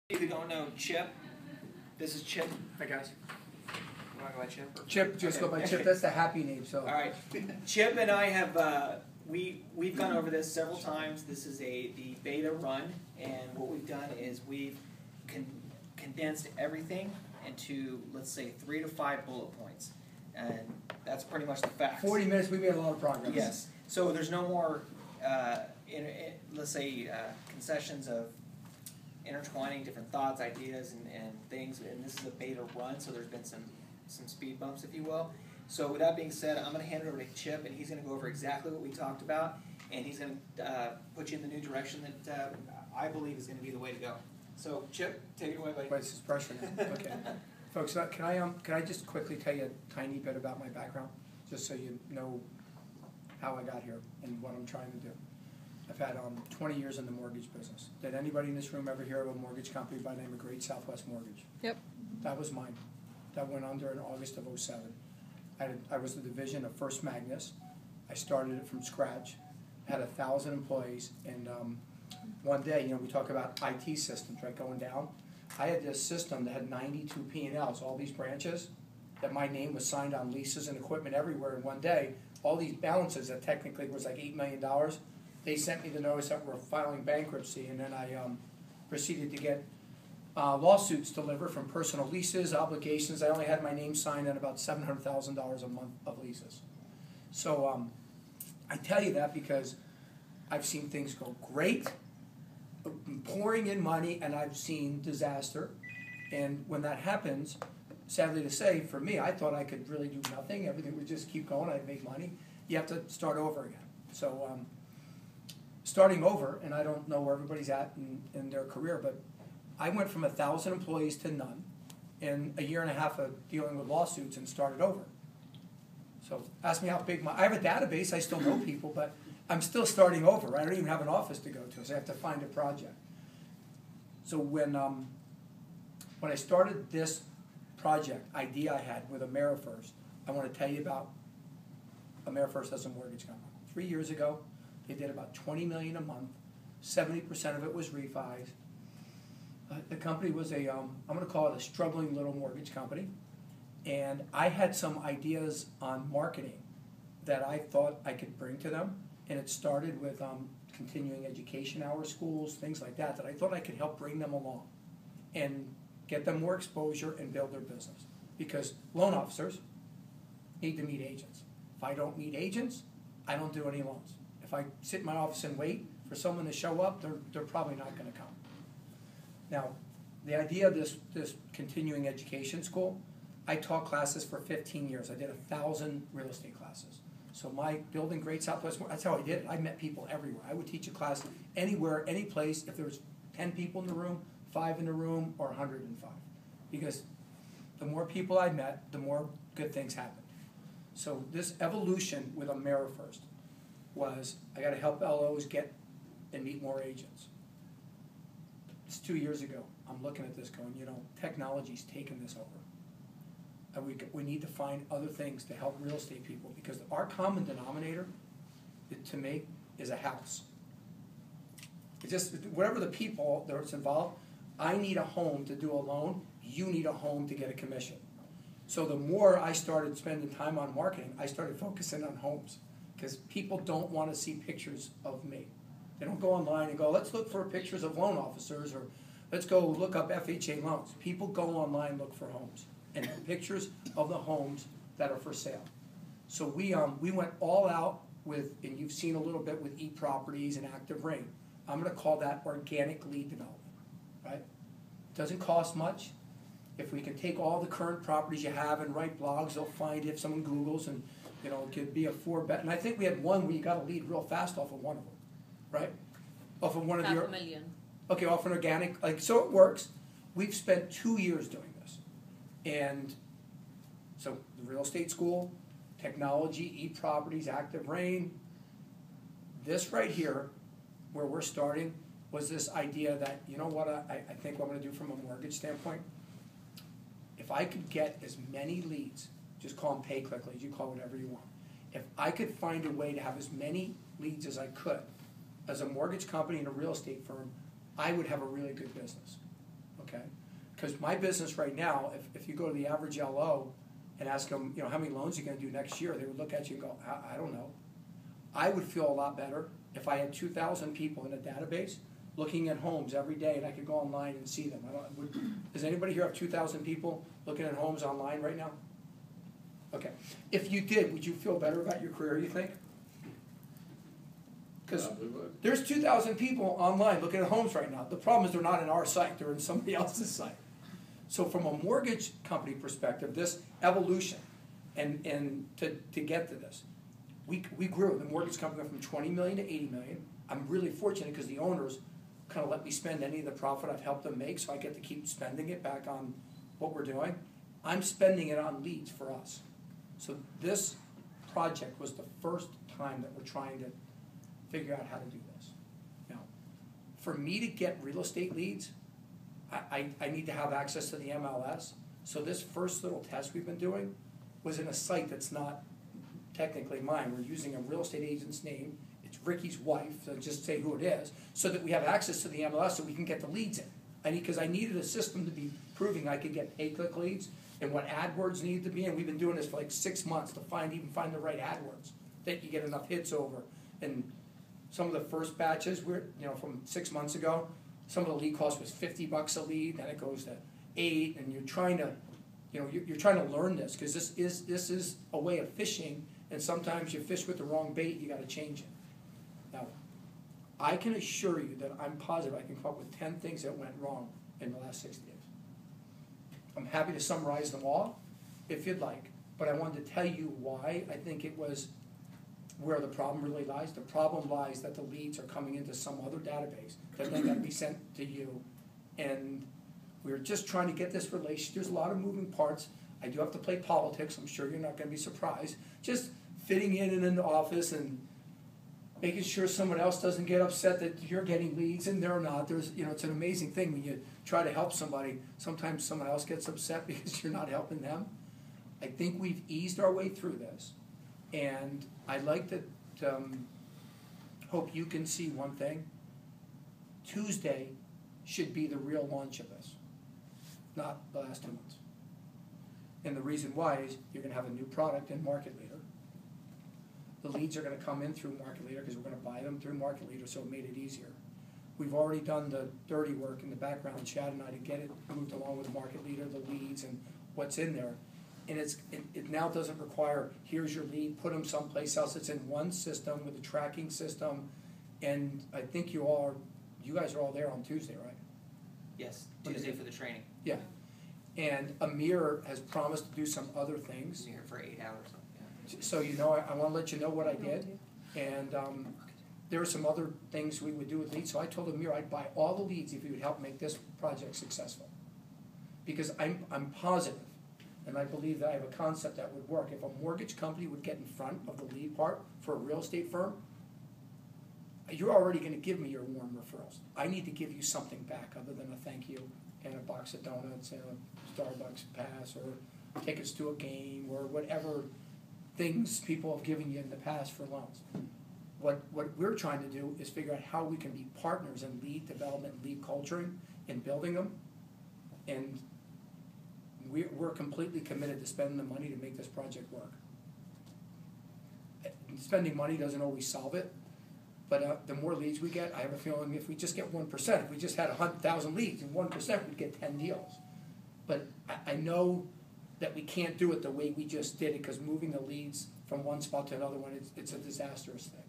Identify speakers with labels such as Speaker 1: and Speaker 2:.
Speaker 1: If you don't know Chip, this is Chip.
Speaker 2: Hi guys.
Speaker 1: You want to go by Chip? Or?
Speaker 2: Chip, just
Speaker 1: Okay.
Speaker 2: go by Chip. That's the happy name. So.
Speaker 1: All right. Chip and I have we've gone over this several times. This is the beta run, and what we've done is we've condensed everything into, let's say, 3 to 5 bullet points, and that's pretty much the facts.
Speaker 2: 40 minutes. We made a lot of progress.
Speaker 1: Yes. So there's no more let's say concessions of intertwining different thoughts, ideas, and things, and this is a beta run, so there's been some speed bumps, if you will. So with that being said, I'm going to hand it over to Chip, and he's going to go over exactly what we talked about, and he's going to put you in the new direction that I believe is going to be the way to go. So Chip, take it away, buddy.
Speaker 2: Wait, this is pressure now. Okay. Folks, can I just quickly tell you a tiny bit about my background, just so you know how I got here and what I'm trying to do. I've had 20 years in the mortgage business. Did anybody in this room ever hear of a mortgage company by the name of Great Southwest Mortgage?
Speaker 3: Yep.
Speaker 2: That was mine. That went under in August of '07. I was the division of First Magnus. I started it from scratch. Had 1,000 employees, and one day, we talk about IT systems, right, going down. I had this system that had 92 P&Ls, all these branches, that my name was signed on leases and equipment everywhere. And one day, all these balances that technically was like $8 million, they sent me the notice that we're filing bankruptcy, and then I proceeded to get lawsuits delivered from personal leases, obligations. I only had my name signed on about $700,000 a month of leases. So I tell you that because I've seen things go great, pouring in money, and I've seen disaster. And when that happens, sadly to say, for me, I thought I could really do nothing. Everything would just keep going. I'd make money. You have to start over again. So starting over, and I don't know where everybody's at in their career, but I went from 1,000 employees to none in a year and a half of dealing with lawsuits and started over. So ask me how big I have a database, I still know people, but I'm still starting over, right? I don't even have an office to go to, so I have to find a project. So when I started this project idea I had with Amerifirst, I want to tell you about Amerifirst as a mortgage company. 3 years ago, they did about $20 million a month. 70% of it was refis. The company was I'm going to call it a struggling little mortgage company. And I had some ideas on marketing that I thought I could bring to them. And it started with continuing education hour schools, things like that I thought I could help bring them along and get them more exposure and build their business. Because loan officers need to meet agents. If I don't meet agents, I don't do any loans. If I sit in my office and wait for someone to show up, they're probably not going to come. Now, the idea of this continuing education school, I taught classes for 15 years. I did 1,000 real estate classes. So my building Great Southwest, that's how I did it. I met people everywhere. I would teach a class anywhere, any place, if there was 10 people in the room, 5 in the room, or 105. Because the more people I met, the more good things happened. So this evolution with Amerifirst was, I got to help LOs get and meet more agents. It's 2 years ago. I'm looking at this going, technology's taken this over. And we need to find other things to help real estate people, because our common denominator to make is a house. It's just, whatever the people that's involved, I need a home to do a loan, you need a home to get a commission. So the more I started spending time on marketing, I started focusing on homes, because people don't want to see pictures of me. They don't go online and go, let's look for pictures of loan officers, or let's go look up FHA loans. People go online and look for homes and pictures of the homes that are for sale. So we went all out with, and you've seen a little bit with eProperties and Active Rain. I'm going to call that organic lead development, right? It doesn't cost much. If we can take all the current properties you have and write blogs, they'll find it if someone Googles, and it could be a 4-bet. And I think we had one where you got a lead real fast off of one of them, right? Off of one of your
Speaker 3: $500,000.
Speaker 2: Okay, off an organic, so it works. We've spent 2 years doing this. And so the real estate school, technology, eProperties, Active Rain. This right here, where we're starting, was this idea that, I think what I'm going to do from a mortgage standpoint, if I could get as many leads, just call them pay-click leads, you call it whatever you want. If I could find a way to have as many leads as I could, as a mortgage company and a real estate firm, I would have a really good business. Because my business right now, if you go to the average LO and ask them, how many loans you're gonna do next year, they would look at you and go, I don't know. I would feel a lot better if I had 2,000 people in a database looking at homes every day and I could go online and see them. Does anybody here have 2,000 people looking at homes online right now? Okay. If you did, would you feel better about your career, you think? Because there's 2,000 people online looking at homes right now. The problem is they're not in our site, they're in somebody else's site. So from a mortgage company perspective, this evolution and to get to this, we grew. The mortgage company went from 20 million to 80 million. I'm really fortunate because the owners kind of let me spend any of the profit I've helped them make, so I get to keep spending it back on what we're doing. I'm spending it on leads for us. So this project was the first time that we're trying to figure out how to do this. Now, for me to get real estate leads, I need to have access to the MLS. So this first little test we've been doing was in a site that's not technically mine. We're using a real estate agent's name. It's Ricky's wife, so just say who it is, so that we have access to the MLS so we can get the leads in. Because I needed a system to be proving I could get pay-click leads and what AdWords needed to be, and we've been doing this for like 6 months to even find the right AdWords that you get enough hits over. And some of the first batches, from 6 months ago, some of the lead cost was $50 a lead, then it goes to $8, and you're trying to, you're trying to learn this because this is a way of fishing, and sometimes you fish with the wrong bait, you got to change it. Now, I can assure you that I'm positive I can come up with 10 things that went wrong in the last 60 days. I'm happy to summarize them all if you'd like, but I wanted to tell you why I think it was where the problem really lies. The problem lies that the leads are coming into some other database that then got to be sent to you, and we're just trying to get this relationship. There's a lot of moving parts. I do have to play politics. I'm sure you're not going to be surprised. Just fitting in the office and making sure someone else doesn't get upset that you're getting leads and they're not. It's an amazing thing when you try to help somebody. Sometimes someone else gets upset because you're not helping them. I think we've eased our way through this, and I'd like to hope you can see one thing. Tuesday should be the real launch of this, not the last 2 months. And the reason why is you're going to have a new product in Market Leader. The leads are going to come in through Market Leader because we're going to buy them through Market Leader, so it made it easier. We've already done the dirty work in the background, Chad and I, to get it moved along with Market Leader, the leads and what's in there. And it now doesn't require, here's your lead, put them someplace else. It's in one system with a tracking system. And I think you guys are all there on Tuesday, right?
Speaker 1: Yes, Tuesday for the training.
Speaker 2: Yeah. And Amir has promised to do some other things.
Speaker 1: He's here for 8 hours.
Speaker 2: So I want to let you know what I did, and there are some other things we would do with leads. So I told Amir I'd buy all the leads if he would help make this project successful, because I'm positive, and I believe that I have a concept that would work. If a mortgage company would get in front of the lead part for a real estate firm, you're already going to give me your warm referrals. I need to give you something back other than a thank you and a box of donuts and a Starbucks pass or tickets to a game or whatever things people have given you in the past for loans. What we're trying to do is figure out how we can be partners in lead development, lead culturing, and building them. And we're completely committed to spending the money to make this project work. Spending money doesn't always solve it, but the more leads we get, I have a feeling if we just get 1%, if we just had 100,000 leads and 1%, we'd get 10 deals. But I know that we can't do it the way we just did it, because moving the leads from one spot to another one, it's a disastrous thing.